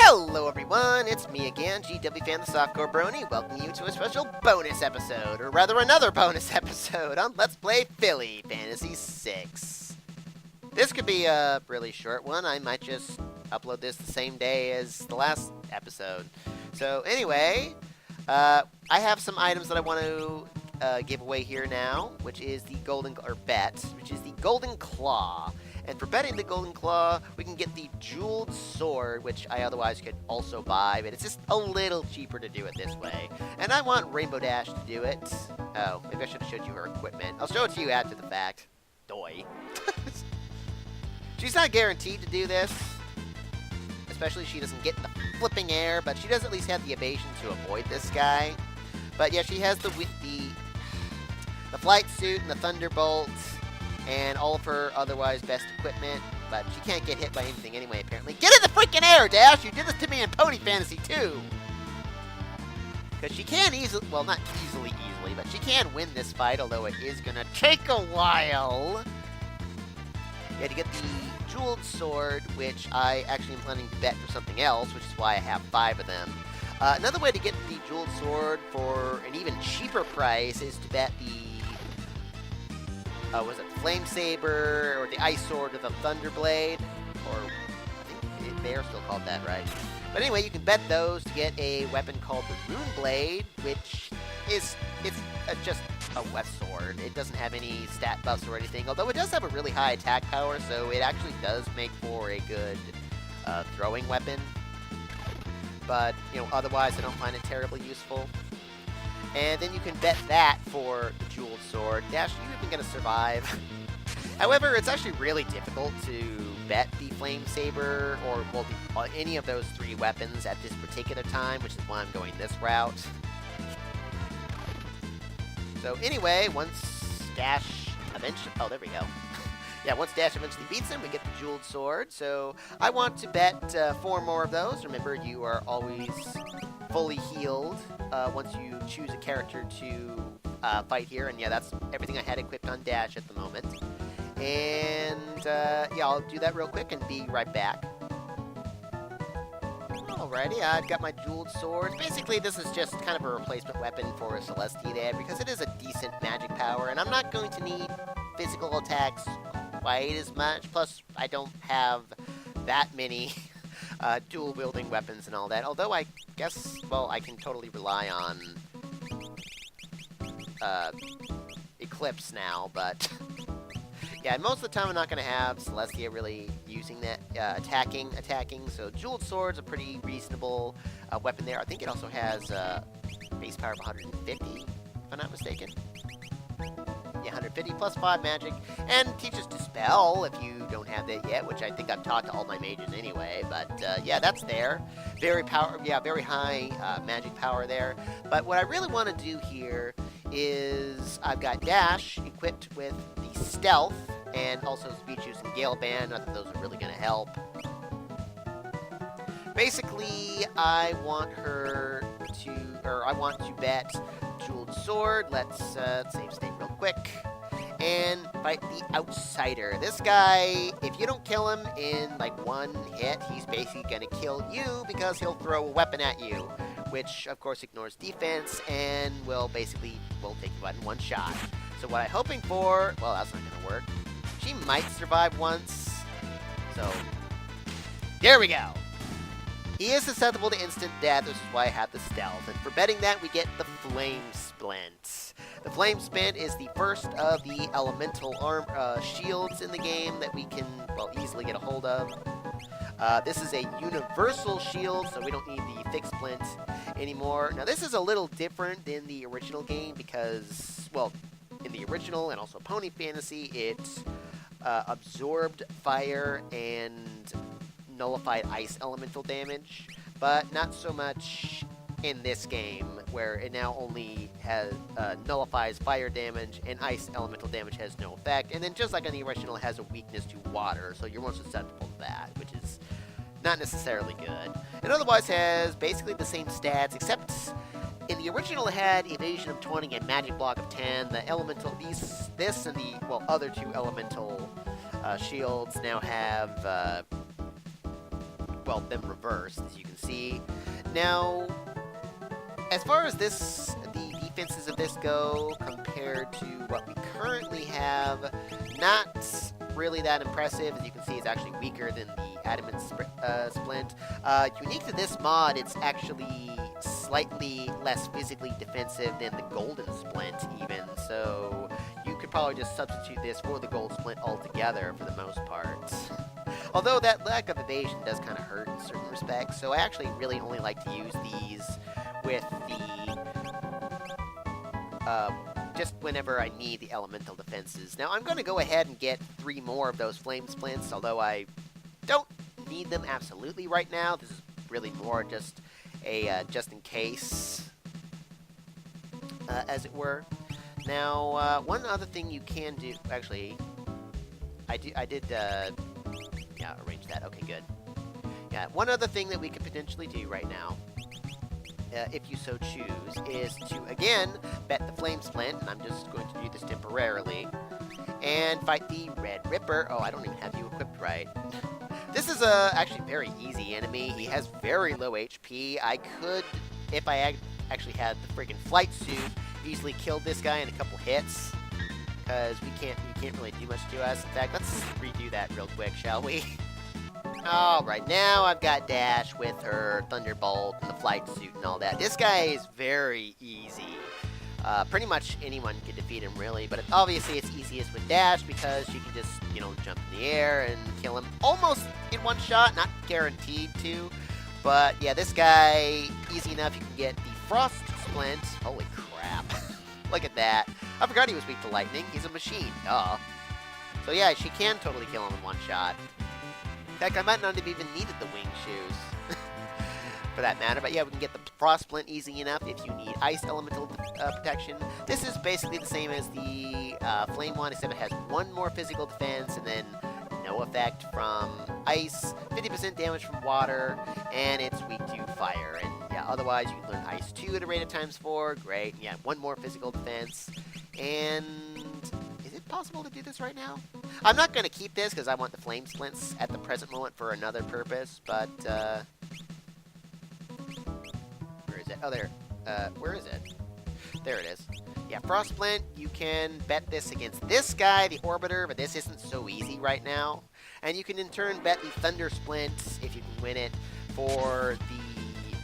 Hello everyone, it's me again, GW Fan the Softcore Brony, welcoming you to a special bonus episode, or rather another bonus episode on Let's Play Philly Fantasy 6. This could be a really short one. I might just upload this the same day as the last episode. So anyway, I have some items that I want to give away here now, which is the Golden Claw. And for betting the Golden Claw, we can get the Jeweled Sword, which I otherwise could also buy, but it's just a little cheaper to do it this way. And I want Rainbow Dash to do it. Oh, maybe I should have showed you her equipment. I'll show it to you after the fact. Doy. She's not guaranteed to do this. Especially she doesn't get the flipping air, but she does at least have the evasion to avoid this guy. But yeah, she has the flight suit and the Thunderbolt and all of her otherwise best equipment, but she can't get hit by anything anyway, apparently. Get in the freaking air, Dash! You did this to me in Pony Fantasy too! Because she can easily, well, not easily, but she can win this fight, although it is gonna take a while. Yeah, to get the Jeweled Sword, which I actually am planning to bet for something else, which is why I have 5 of them. Another way to get the Jeweled Sword for an even cheaper price is to bet the was it Flame Saber, or the Ice Sword, or the Thunderblade, or I think they are still called that, right? But anyway, you can bet those to get a weapon called the Rune Blade, which is just a wet sword. It doesn't have any stat buffs or anything, although it does have a really high attack power, so it actually does make for a good throwing weapon. But, you know, otherwise I don't find it terribly useful. And then you can bet that for the Jeweled Sword. Dash, are you even going to survive? However, it's actually really difficult to bet the Flame Saber, or, well, any of those 3 weapons at this particular time, which is why I'm going this route. So anyway, once Dash eventually... Oh, there we go. Yeah, once Dash eventually beats him, we get the Jeweled Sword. So I want to bet 4 more of those. Remember, you are always fully healed once you choose a character to fight here. And yeah, that's everything I had equipped on Dash at the moment. And yeah, I'll do that real quick and be right back. Alrighty, I've got my Jeweled Swords. Basically, this is just kind of a replacement weapon for Celestiad because it is a decent magic power, and I'm not going to need physical attacks quite as much. Plus, I don't have that many dual-wielding weapons and all that. Although I guess, well, I can totally rely on Eclipse now, but yeah, most of the time I'm not going to have Celestia really using that attacking, so Jeweled Sword's a pretty reasonable weapon there. I think it also has base power of 150, if I'm not mistaken. Yeah, 150 plus 5 magic, and teaches Dispel if you don't have that yet, which I think I've taught to all my mages anyway, but yeah, that's there. Very high magic power there. But what I really want to do here is I've got Dash equipped with the Stealth, and also Speed Juice and Gale Band. Not that those are really going to help. Basically, I want to bet Jeweled Sword. Let's save state real quick. And fight the Outsider. This guy, if you don't kill him in like 1 hit, he's basically going to kill you because he'll throw a weapon at you, which of course ignores defense and will take you out in 1 shot. So what I'm hoping for, well, that's not going to work. She might survive once. So, there we go. He is susceptible to instant death, which is why I have the Stealth. And for betting that, we get the Flame Splint. The Flame Splint is the first of the elemental shields in the game that we can, well, easily get a hold of. This is a universal shield, so we don't need the Thick Splint anymore. Now, this is a little different than the original game because, well, in the original and also Pony Fantasy, it absorbed fire and nullified ice elemental damage, but not so much in this game, where it now only has nullifies fire damage and ice elemental damage has no effect. And then just like in the original, it has a weakness to water, so you're more susceptible to that, which is not necessarily good. It otherwise has basically the same stats, except in the original it had evasion of 20 and magic block of 10. The elemental, this and the, well, other 2 elemental shields now have well, them reversed, as you can see. Now, as far as the defenses of this go, compared to what we currently have, not really that impressive. As you can see, it's actually weaker than the Adamant Splint. Unique to this mod, it's actually slightly less physically defensive than the Golden Splint, even. So you could probably just substitute this for the Gold Splint altogether for the most part. Although that lack of evasion does kind of hurt in certain respects, so I actually really only like to use these with the just whenever I need the elemental defenses. Now I'm going to go ahead and get 3 more of those flame splints, although I don't need them absolutely right now. This is really more just a just in case, as it were. Now, one other thing you can do, actually, I did yeah, arrange that. Okay, good. Yeah, one other thing that we could potentially do right now, if you so choose, is to, again, bet the Flame Splint, and I'm just going to do this temporarily, and fight the Red Ripper. Oh, I don't even have you equipped right. This is a actually very easy enemy. He has very low HP. I could, if I actually had the friggin' flight suit, easily kill this guy in a couple hits, because we can't really do much to us. In fact, let's redo that real quick, shall we? Alright, now I've got Dash with her Thunderbolt and the flight suit and all that. This guy is very easy. Pretty much anyone can defeat him, really, but obviously it's easiest with Dash because she can just, you know, jump in the air and kill him almost in one shot. Not guaranteed to, but yeah, this guy, easy enough. You can get the Frost Splint. Holy crap. Look at that. I forgot he was weak to lightning. He's a machine. Duh. So yeah, she can totally kill him in one shot. In fact, I might not have even needed the wing shoes for that matter. But yeah, we can get the Frost Splint easy enough if you need Ice Elemental protection. This is basically the same as the Flame one, except it has 1 more physical defense, and then no effect from Ice, 50% damage from Water, and it's weak to Fire. And yeah, otherwise you can learn Ice 2 at a rate of ×4. Great. Yeah, 1 more physical defense. And is it possible to do this right now? I'm not going to keep this because I want the Flame Splints at the present moment for another purpose, but, where is it? Oh, there. Where is it? There it is. Yeah, Frost Splint, you can bet this against this guy, the Orbiter, but this isn't so easy right now. And you can in turn bet the Thunder Splint, if you can win it, for the...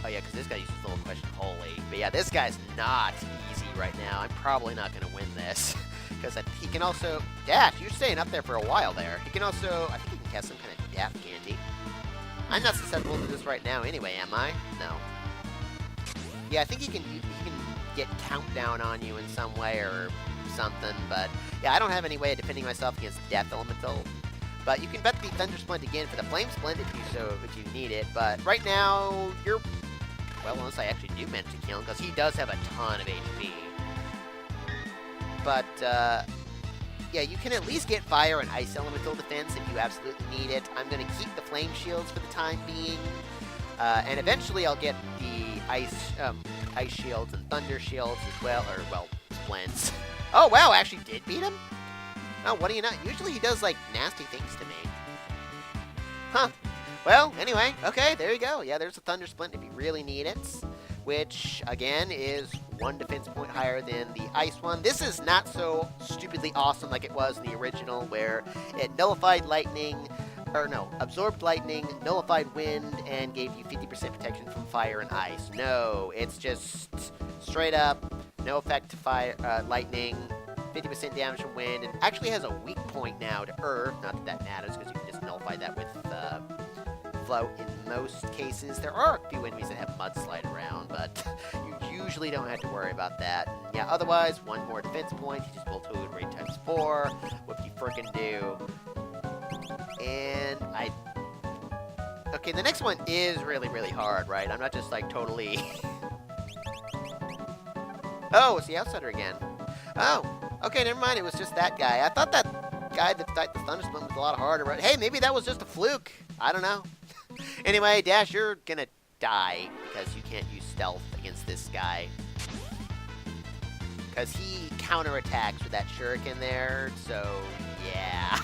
Oh yeah, because this guy uses the little question holy. But yeah, this guy's not easy right now. I'm probably not going to win this. Because he can also... Dash, you're staying up there for a while there. He can also... I think he can cast some kind of death candy. I'm not susceptible to this right now anyway, am I? No. Yeah, I think he can get countdown on you in some way or something, but... Yeah, I don't have any way of defending myself against Death Elemental. But you can bet the Thunder Splint again for the Flame Splint if you need it. But right now, you're... Well, unless I actually do manage to kill him, because he does have a ton of HP. But, yeah, you can at least get Fire and Ice Elemental defense if you absolutely need it. I'm going to keep the Flame Shields for the time being. And eventually I'll get the Ice Shields and Thunder Shields as well, or, well, Splints. Oh, wow, I actually did beat him? Oh, what do you know? Usually he does, like, nasty things to me. Huh. Well, anyway, okay, there you go. Yeah, there's a Thunder Splint if you really need it, which, again, is 1 defense point higher than the Ice one. This is not so stupidly awesome like it was in the original, where it nullified lightning, or no, absorbed lightning, nullified wind, and gave you 50% protection from fire and ice. No, it's just straight up, no effect to fire, lightning, 50% damage from wind, and actually has a weak point now to earth. Not that that matters, because you can just nullify that with float in most cases. There are a few enemies that have mudslide around, but you usually don't have to worry about that. And yeah, otherwise, 1 more defense point. You just roll 2 at rate ×4. What you frickin' do? And okay, the next one is really, really hard, right? I'm not just, like, totally... Oh, it's the Outsider again. Oh, okay, never mind. It was just that guy. I thought that guy that fight the Thunder Splint was a lot harder, but hey, maybe that was just a fluke. I don't know. Anyway, Dash, you're gonna die because you can't use stealth against this guy. Because he counterattacks with that shuriken there, so yeah.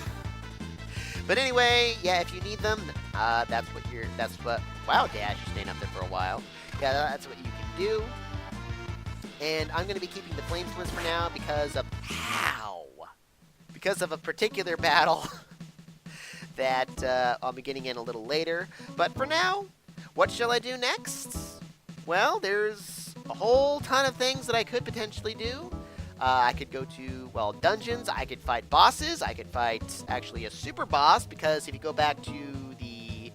But anyway, yeah, if you need them, that's what, wow, Dash, you're staying up there for a while. Yeah, that's what you can do. And I'm going to be keeping the flame splints for now because of a particular battle that I'll be getting in a little later. But for now, what shall I do next? Well, there's a whole ton of things that I could potentially do. I could go to, well, dungeons. I could fight bosses. I could fight, actually, a super boss, because if you go back to the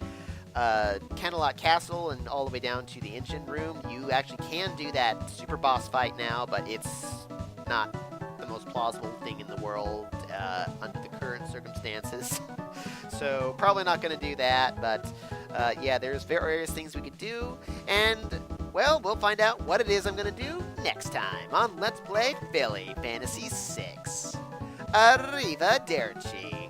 Canterlot Castle and all the way down to the Ancient Room, you actually can do that super boss fight now, but it's not the most plausible thing in the world under the current circumstances. So probably not going to do that, but yeah, there's various things we could do, and, well, we'll find out what it is I'm going to do next time on Let's Play Philly Fantasy VI. Arrivederci.